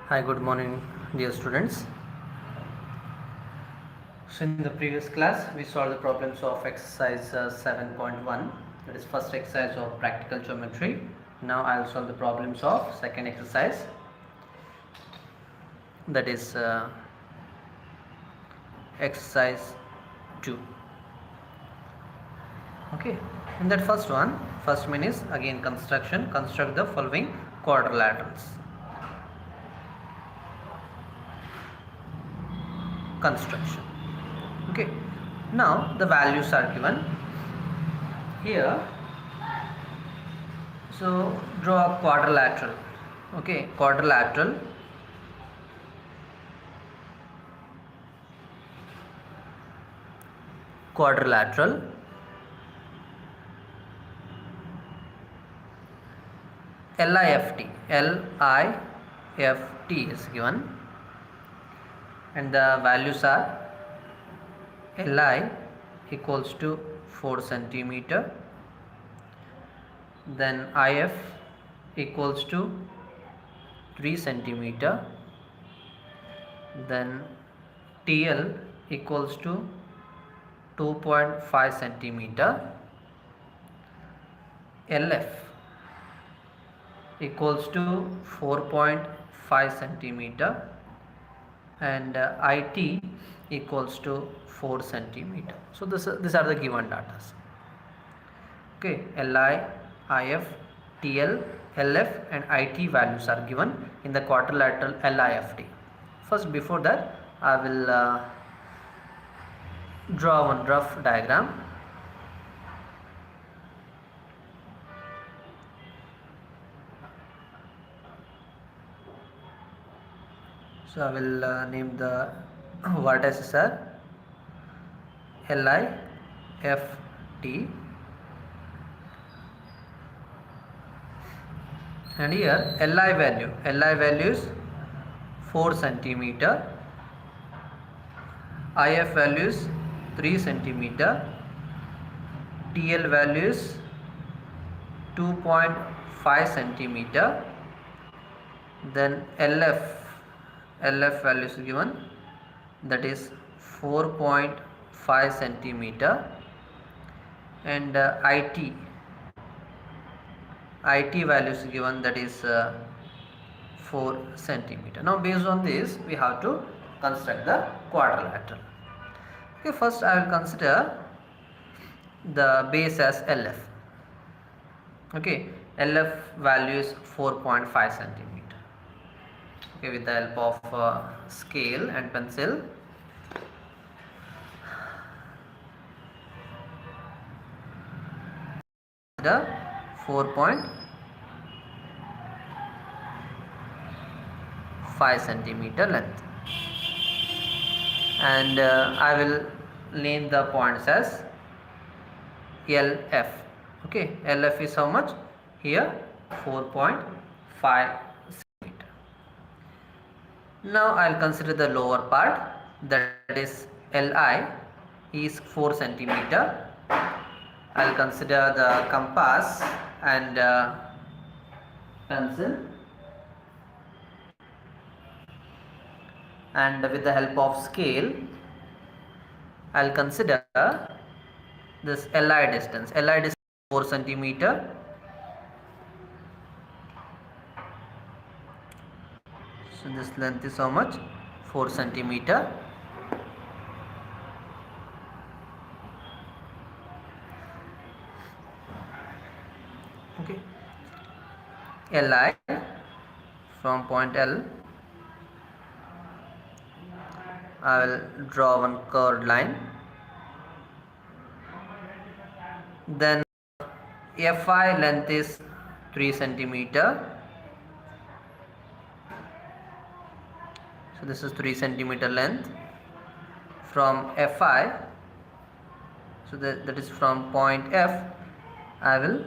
Hi, good morning, dear students. So, in the previous class, we solved the problems of exercise 7.1, that is first exercise of practical geometry. Now, I will solve the problems of second exercise, that is exercise 2. Okay, in that first one, first one is again construction. Construct the following quadrilaterals. Construction. Okay, now the values are given here. So draw a quadrilateral. Okay, quadrilateral. Quadrilateral. LIFT. LIFT is given, and the values are Li equals to 4 centimeter, then IF equals to 3 centimeter, then TL equals to 2.5 centimeter, LF equals to 4.5 centimeter, and IT equals to 4 centimeter. So these are the given data. Okay, Li, IF, TL, LF and IT values are given in the quadrilateral LIFT. First, before that, I will draw one rough diagram. So I will name the vertices are LIFT, and here Li value is 4 centimeter, IF value is 3 centimeter, TL value is 2.5 centimeter, then LF value is given, that is 4.5 centimeter, and IT value is given, that is 4 centimeter. Now based on this, we have to construct the quadrilateral. Okay, first I will consider the base as LF. Okay, LF value is 4.5 centimeter. Okay, with the help of scale and pencil, the 4.5 centimeter length, and I will name the points as LF. Okay, LF is how much? Here 4.5 centimeter. Now I will consider the lower part, that is Li is 4 centimeter. I will consider the compass and pencil, and with the help of scale I will consider this Li distance. Li distance 4 centimeter. So this length is how much? 4 centimeter. Okay, Li from point L, I will draw one curved line. Then Fi length is 3 centimeter. So this is 3 centimeter length from Fi. So that is from point F. I will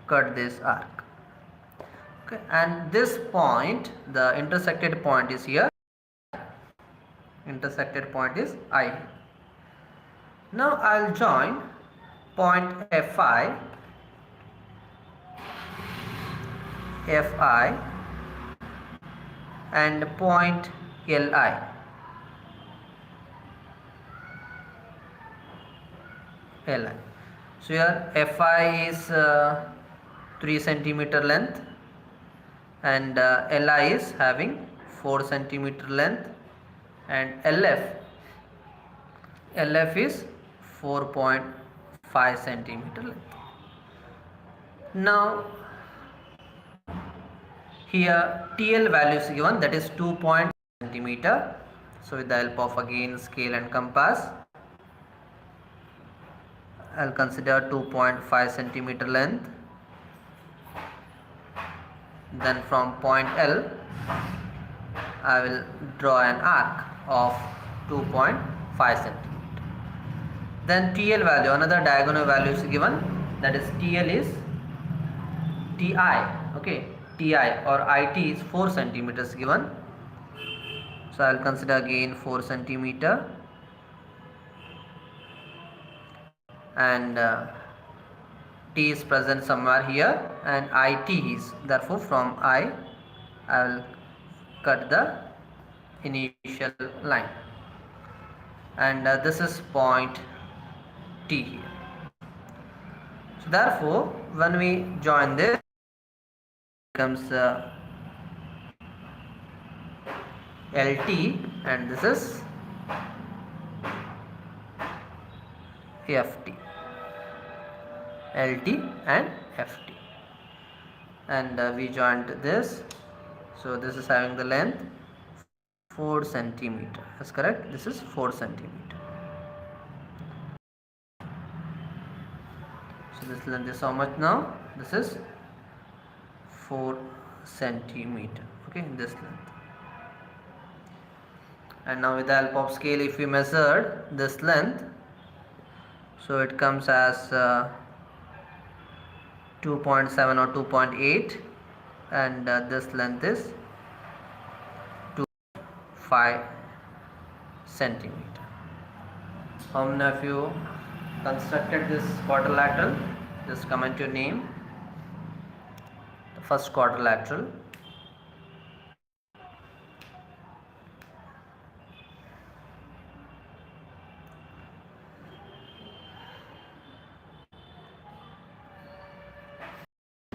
cut this arc. Okay, and this point, the intersected point is here. Intersected point is I. Now I will join point Fi Fi and point Li. Li. So here Fi is 3 centimeter length and Li is having 4 centimeter length and LF is 4.5 centimeter length. Now here TL value is given, that is 2 centimeter. So with the help of again scale and compass, I'll consider 2.5 centimeter length. Then from point L, I will draw an arc of 2.5 centimeter. Then TL value, another diagonal value is given, that is TL is TI, okay, TI or IT is 4 centimeters given. So I will consider again 4 centimeter and T is present somewhere here and IT is, therefore from I will cut the initial line and this is point T here. So therefore when we join this, becomes LT and this is FT. LT and FT, and we joined this, so this is having the length 4 centimeter. That's correct. This is 4 centimeter. So this length is how much now? This is 4 centimeter. Okay, this length. And now with the help of scale, if we measured this length, so it comes as 2.7 or 2.8 and this length is 2.5 centimeter. How many of you constructed this quadrilateral? Just comment your name. The first quadrilateral.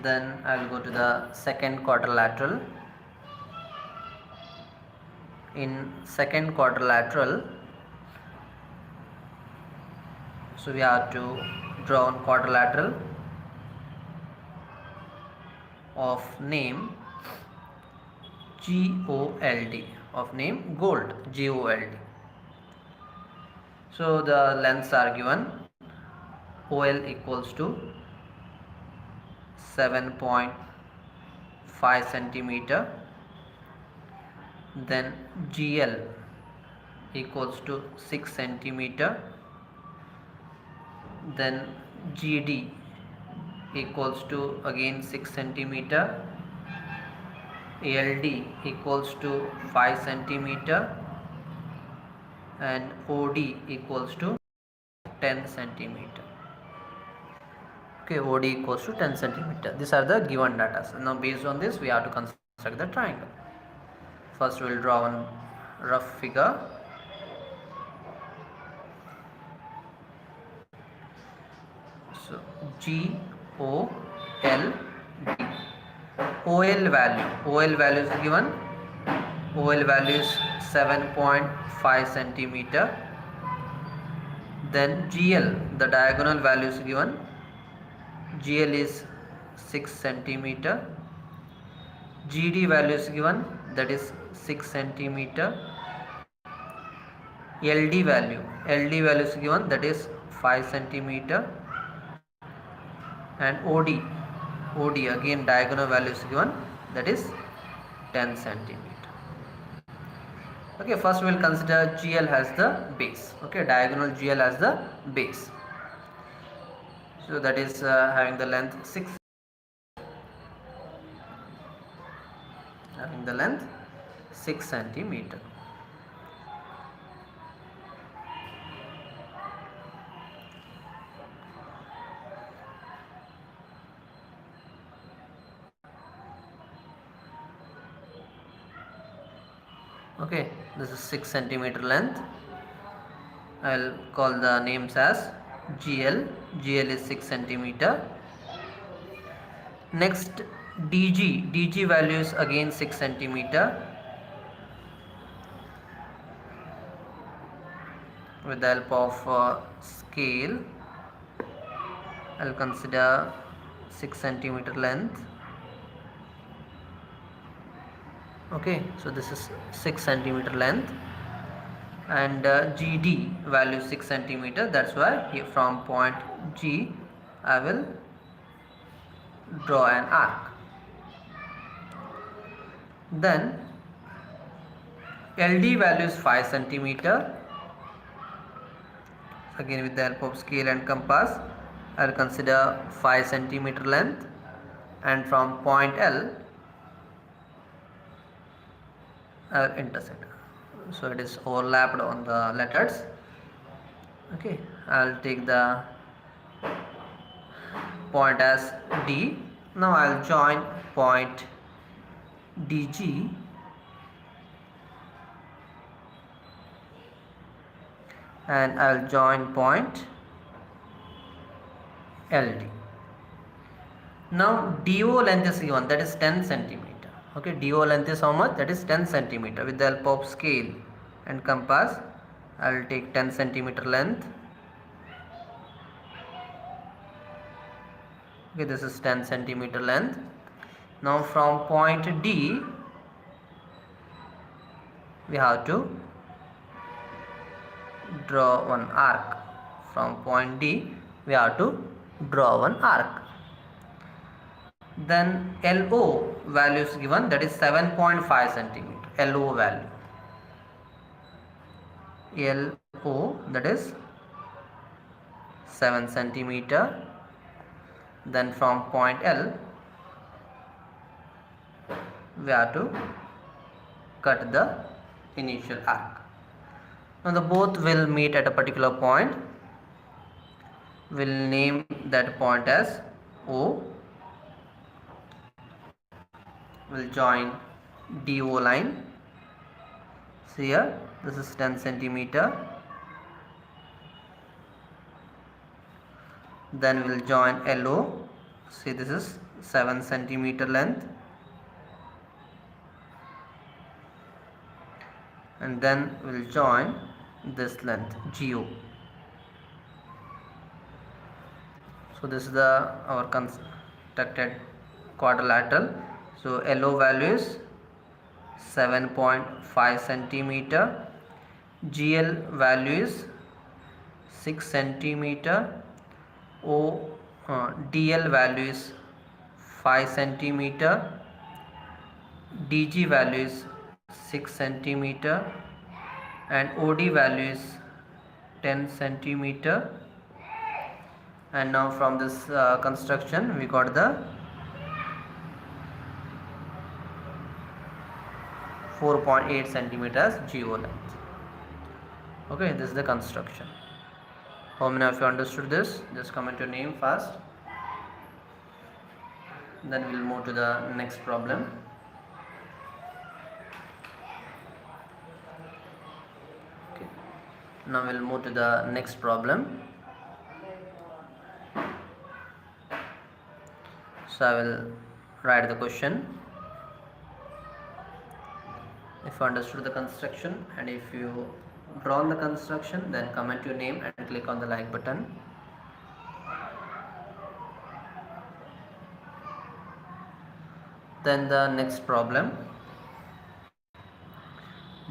Then I will go to the second quadrilateral. In second quadrilateral, so we have to draw one quadrilateral of name GOLD, of name gold, GOLD. So the lengths are given. OL equals to 7.5 centimeter, then GL equals to 6 centimeter, then GD equals to again 6 centimeter, ALD equals to 5 centimeter, and OD equals to 10 centimeter. Okay, OD equals to 10 centimeter. These are the given data. So now based on this, we have to construct the triangle. First we will draw one rough figure. So GOLD. OL value is given. OL value is 7.5 centimeter. Then GL, the diagonal value is given. GL is 6 centimeter. GD value is given, that is 6 centimeter. LD value is given, that is 5 centimeter. And OD again diagonal value is given, that is 10 centimeter. Okay, first we will consider GL as the base. Okay, diagonal GL as the base. So that is having the length 6, having the length 6 centimeter. Okay, this is 6 centimeter length. I'll call the names as GL. GL is 6 centimeter. Next, DG value is again 6 centimeter. With the help of scale, I'll consider 6 centimeter length. Okay, so this is 6 centimeter length, and GD value 6 centimeter. That's why here from point G I will draw an arc. Then LD value is 5 centimeter. Again, with the help of scale and compass, I will consider 5 centimeter length, and from point L I will intersect. So it is overlapped on the letters. Okay, I will take the point as D. Now I will join point DG and I will join point LD. Now DO length is given, that is 10 centimeter. Okay, DO length is how much? That is 10 centimeter. With the help of scale and compass, I will take 10 centimeter length. Okay, this is 10 centimeter length. Now from point D, we have to draw one arc. From point D, we have to draw one arc. Then LO value is given, that is 7.5 centimeter. LO value. LO, that is 7 centimeter. Then from point L, we have to cut the initial arc. Now the both will meet at a particular point. We'll name that point as O. We'll join DO line. See here, this is 10 centimeter. Then we'll join LO. See, this is 7 centimeter length. And then we'll join this length GO. So this is our constructed quadrilateral. So LO value is 7.5 centimeter. GL value is 6 centimeter. DL value is 5 centimeter. DG value is 6 centimeter, and OD value is 10 centimeter. And now from this construction, we got the 4.8 centimeters GO length. Okay, this is the construction. How many of you understood this? Just comment your name first. Then we'll move to the next problem. Okay. Now we'll move to the next problem. So I will write the question. If you understood the construction, and if you drawn the construction, then comment your name and click on the like button. Then the next problem.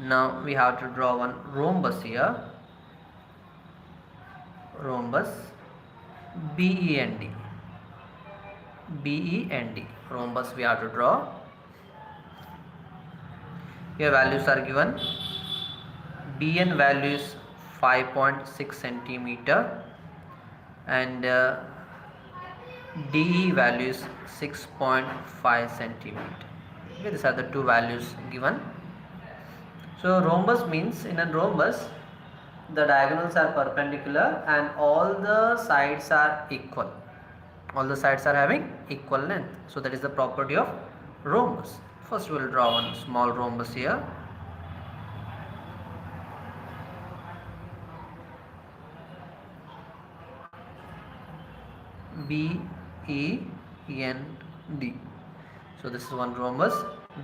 Now we have to draw one rhombus here. Rhombus BEND. BEND. Rhombus we have to draw. Here values are given. BN value is 5.6 centimeter and DE value is 6.5 centimeter. Okay, these are the two values given. So rhombus means, in a rhombus the diagonals are perpendicular and all the sides are equal. All the sides are having equal length. So that is the property of rhombus. First we will draw one small rhombus here. BEND. So this is one rhombus.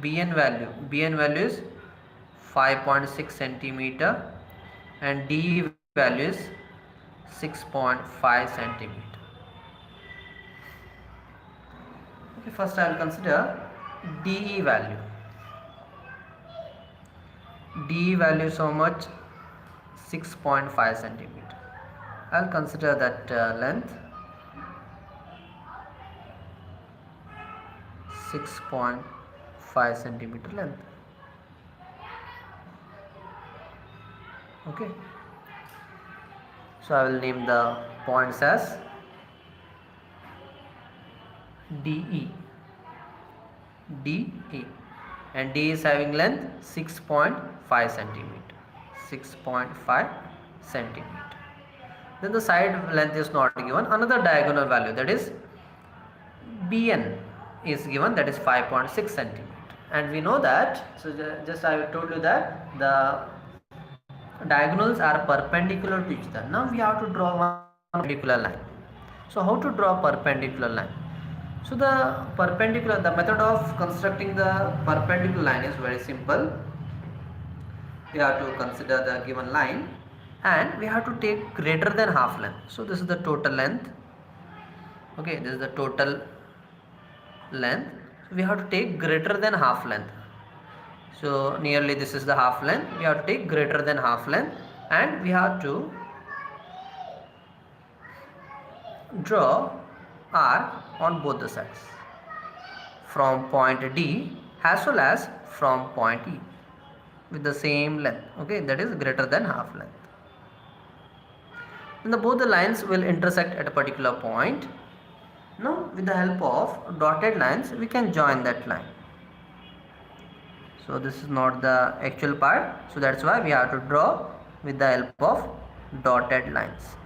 BN value is 5.6 centimeter and DE value is 6.5 centimeter. Okay, first I will consider DE value. DE value is how much? 6.5 centimeter. I will consider that length 6.5 centimeter length. Okay, so I will name the points as DE, and D is having length 6.5 centimeter, 6.5 centimeter. Then the side length is not given. Another diagonal value, that is BN, is given, that is 5.6 centimeter. And we know that, so just I told you that the diagonals are perpendicular to each other. Now we have to draw one perpendicular line. So how to draw perpendicular line? So the method of constructing the perpendicular line is very simple. We have to consider the given line and we have to take greater than half length. So this is the total length. Okay, this is the total length. So we have to take greater than half length. So nearly this is the half length. We have to take greater than half length and we have to draw arc on both the sides from point D as well as from point E with the same length. Okay, that is greater than half length. And both the lines will intersect at a particular point. Now with the help of dotted lines we can join that line. So this is not the actual part, so that's why we have to draw with the help of dotted lines.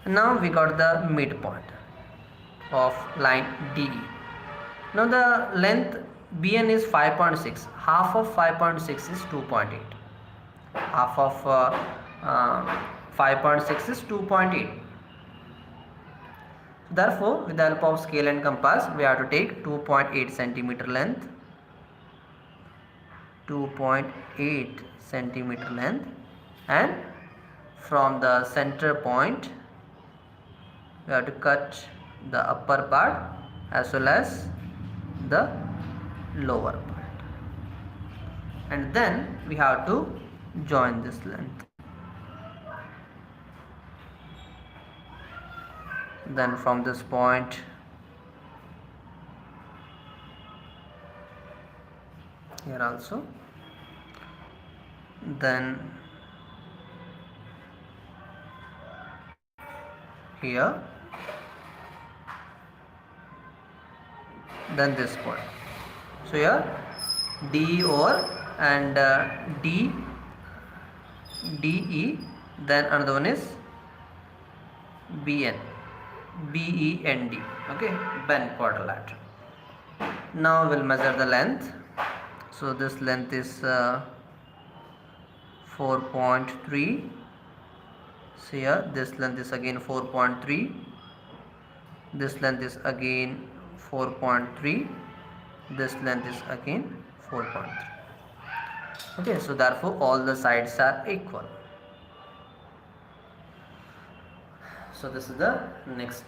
Now we got the midpoint of line DE. Now the length BN is 5.6. Half of 5.6 is 2.8. Half of 5.6 is 2.8. Therefore, with the help of scale and compass, we have to take 2.8 centimeter length, 2.8 centimeter length, and from the center point, we have to cut the upper part as well as the lower part, and then we have to join this length. Then from this point here also, then here, then this point. So here D over and DE, then another one is BEND. Okay, bend quadrilateral. Now we'll measure the length. So this length is 4.3. So here this length is again 4.3. This length is again 4.3. This length is again 4.3. Okay, so therefore all the sides are equal. So this is the next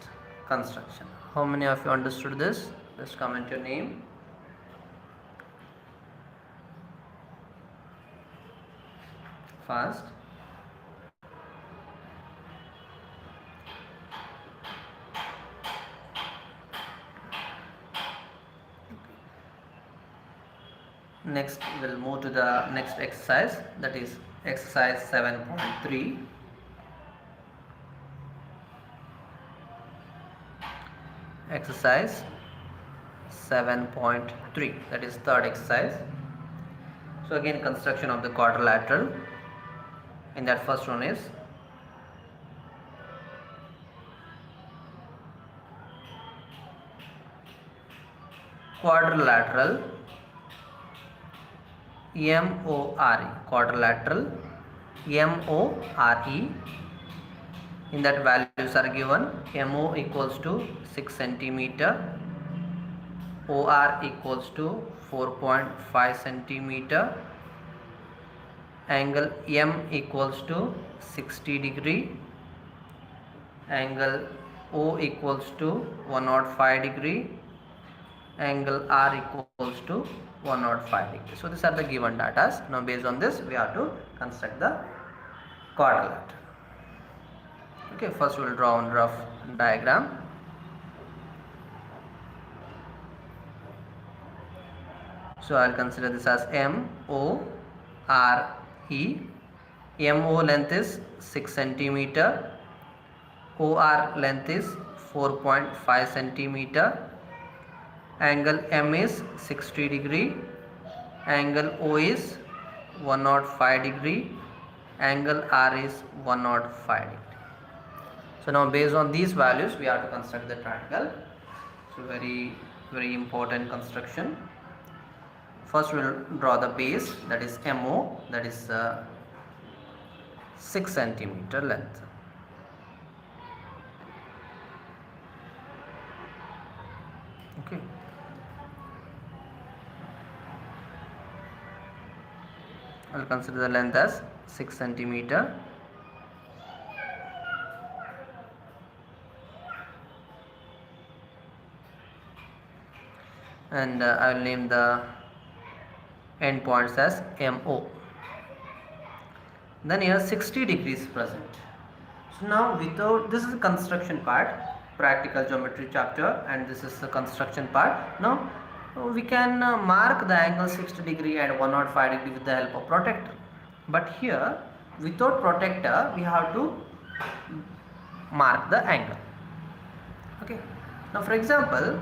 construction. How many of you understood this? Just comment your name. Fast. Next we'll move to the next exercise, that is exercise 7.3. Exercise 7.3, that is third exercise. So again construction of the quadrilateral. In that first one is quadrilateral, MORE, quadrilateral MORE. In that values are given. MO equals to 6 centimeter, OR equals to 4.5 centimeter, angle M equals to 60 degree, angle O equals to 105 degree, angle R equals to 105 degree. So these are the given data. Now based on this we have to construct the quadrilateral. Okay, first we will draw on rough diagram. So I will consider this as MORE. MO length is 6 centimeter, OR length is 4.5 centimeter, angle M is 60 degree, angle O is 105 degree, angle R is 105 degree. So now based on these values we have to construct the triangle. So very important construction. First we will draw the base, that is MO, that is 6 centimeter length. Okay. I will consider the length as 6 centimeter. And I will name the end points as MO. Then here 60 degrees present. So now this is the construction part, practical geometry chapter, and this is the construction part. Now we can mark the angle 60 degree and 105 degree with the help of protector. But here without protector we have to mark the angle. Okay. Now for example,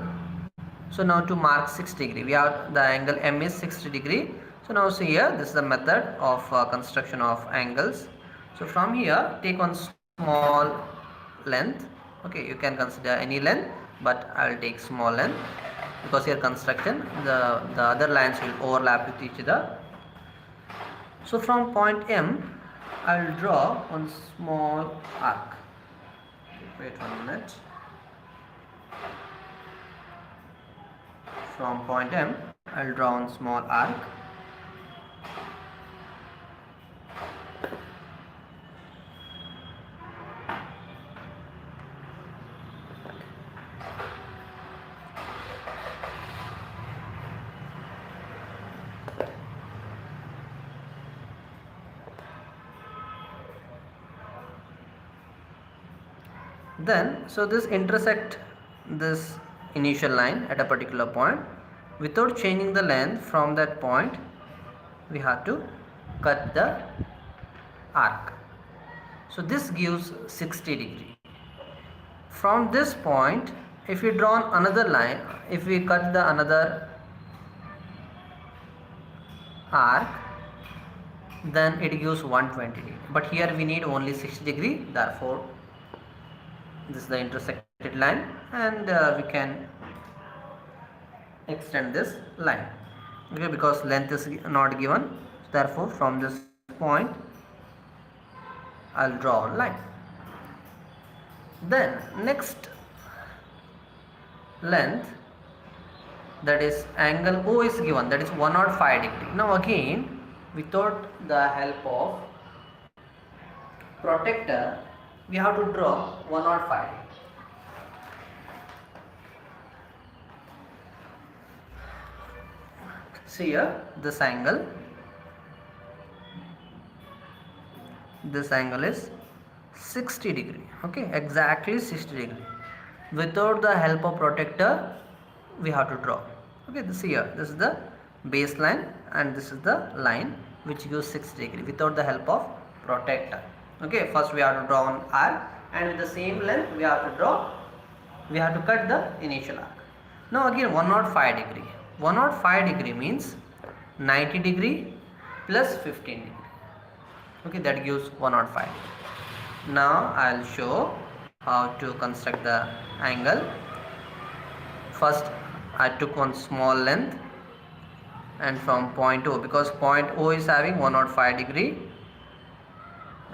so now to mark 60 degree, we have the angle M is 60 degree. So now see here, this is the method of construction of angles. So from here, take one small length. Okay, you can consider any length, but I will take small length because here construction, the other lines will overlap with each other. So from point M, I will draw one small arc. Wait 1 minute. From point M, I will draw one small arc. Then, so this intersect this initial line at a particular point. Without changing the length from that point, we have to cut the arc. So this gives 60 degree. From this point, if we draw another line, if we cut the another arc, then it gives 120 degree. But here we need only 60 degree, therefore this is the intersected line, and we can extend this line. Okay, because length is not given, therefore from this point I'll draw a line. Then next length, that is angle O is given, that is 105 degree. Now again, without the help of protector, we have to draw 105. See here, this angle is 60 degree. Okay, exactly 60 degree. Without the help of protector, we have to draw. Okay, this here, this is the baseline and this is the line which gives 60 degree without the help of protector. Okay, first we have to draw an arc, and with the same length we have to cut the initial arc. Now again 105 degree. 105 degree means 90 degree plus 15 degree. Okay, that gives 105. Now I will show how to construct the angle. First I took one small length, and from point O, because point O is having 105 degree,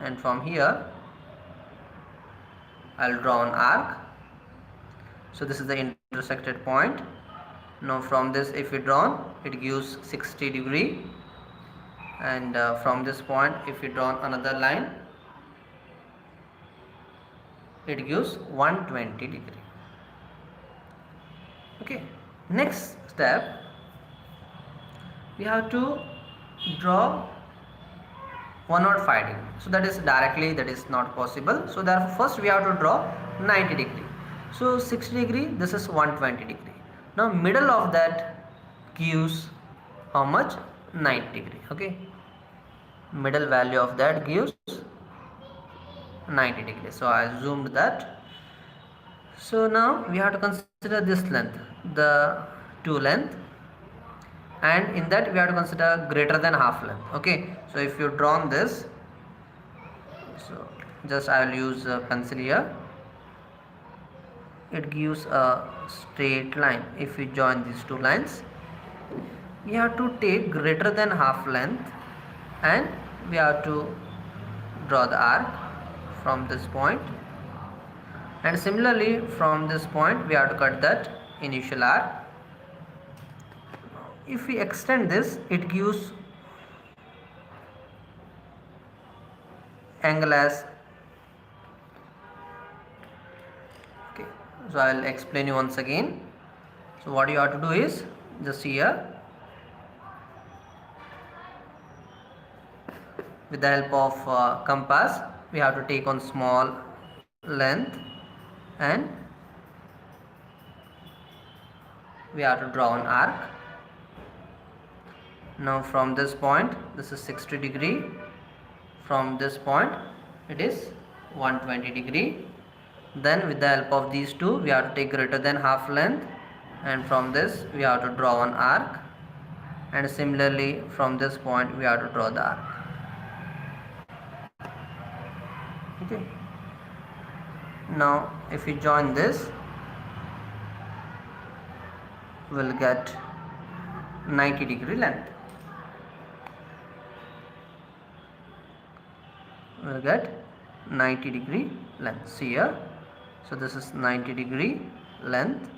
and from here I'll draw an arc. So this is the intersected point. Now from this, if we draw, it gives 60 degree, and from this point if we draw another line, it gives 120 degree. Okay, next step, we have to draw 105 degree. So that is directly, that is not possible. So therefore first we have to draw 90 degree. So 60 degree, this is 120 degree. Now middle of that gives how much? 90 degree. Okay, middle value of that gives 90 degree. So I zoomed that. So now we have to consider this length, the 2 length, and in that we have to consider greater than half length. Okay, so if you drawn this, so just I will use a pencil here, it gives a straight line. If we join these two lines, we have to take greater than half length and we have to draw the arc from this point, and similarly from this point we have to cut that initial arc. If we extend this, it gives angle as, okay, so I will explain you once again. So what you have to do is, just here with the help of compass, we have to take on small length and we have to draw an arc. Now from this point, this is 60 degree, from this point it is 120 degree. Then with the help of these two, we have to take greater than half length, and from this we have to draw an arc, and similarly from this point we have to draw the arc. Okay, now if we join this, we'll get 90 degree length. We'll get 90 degree length. See here, so this is 90 degree length.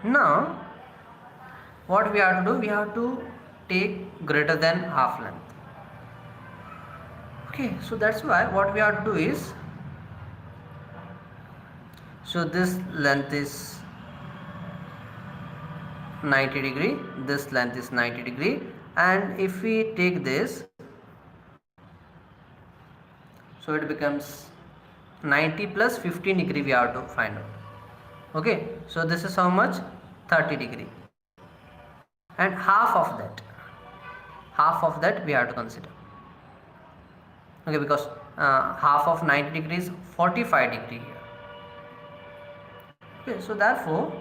Now what we have to do, we have to take greater than half length. Okay, so that's why what we have to do is, so this length is 90 degree, this length is 90 degree, and if we take this, so it becomes 90 plus 15 degree we have to find out. Okay, so this is how much? 30 degree, and half of that we have to consider. Okay, because half of 90 degrees 45 degree here. Okay, so therefore,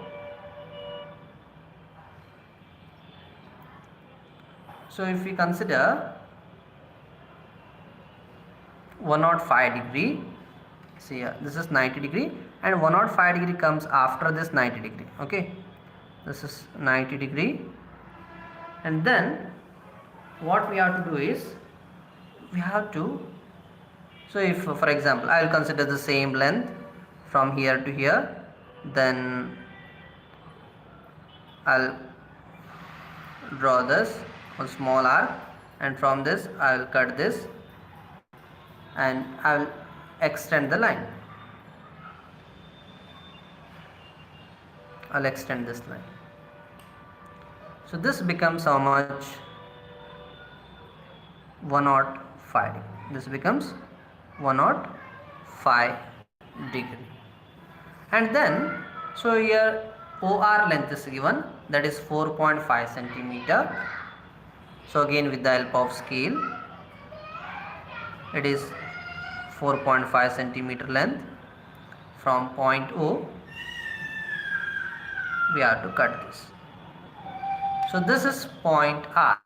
so if we consider 105 degree, see here, this is 90 degree and 105 degree comes after this 90 degree. Okay, this is 90 degree, and then what we have to do is, we have to, so if for example I will consider the same length from here to here, then I'll draw this one small arc, and from this I will cut this and I will extend the line. I'll extend this line. So this becomes how much? 105 degree. This becomes 105 degree. And then, so here OR length is given, that is 4.5 centimeter. So again with the help of scale, it is 4.5 centimeter length. From point O we have to cut this. So this is point R.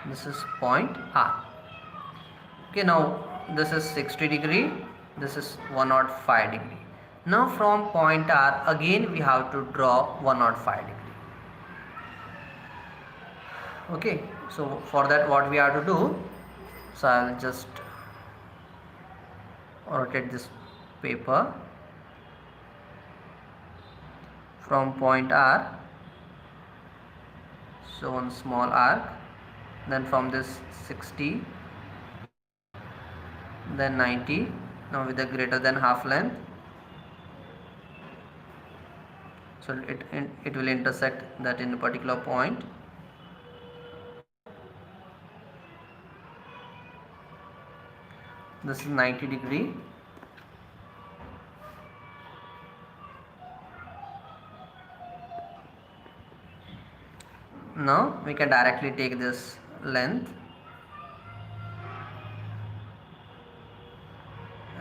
This is point R. Okay, now this is 60 degree, this is 105 degree. Now from point R again we have to draw 105 degree. Okay, so for that what we have to do, so I'll just rotate this paper from point R, so one small arc, then from this 60, then 90, now with a greater than half length, so it will intersect that in a particular point. This is 90 degree. Now we can directly take this length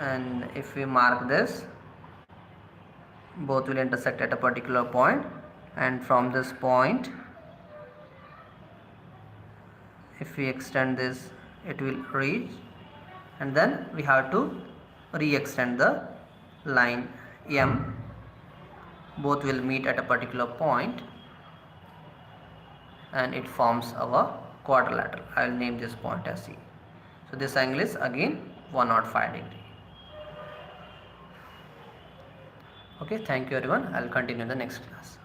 and if we mark this, both will intersect at a particular point, and from this point if we extend this it will reach, and then we have to re-extend the line M. Both will meet at a particular point and it forms our quadrilateral. I will name this point as C. So this angle is again 105 degree. Okay, thank you everyone. I will continue in the next class.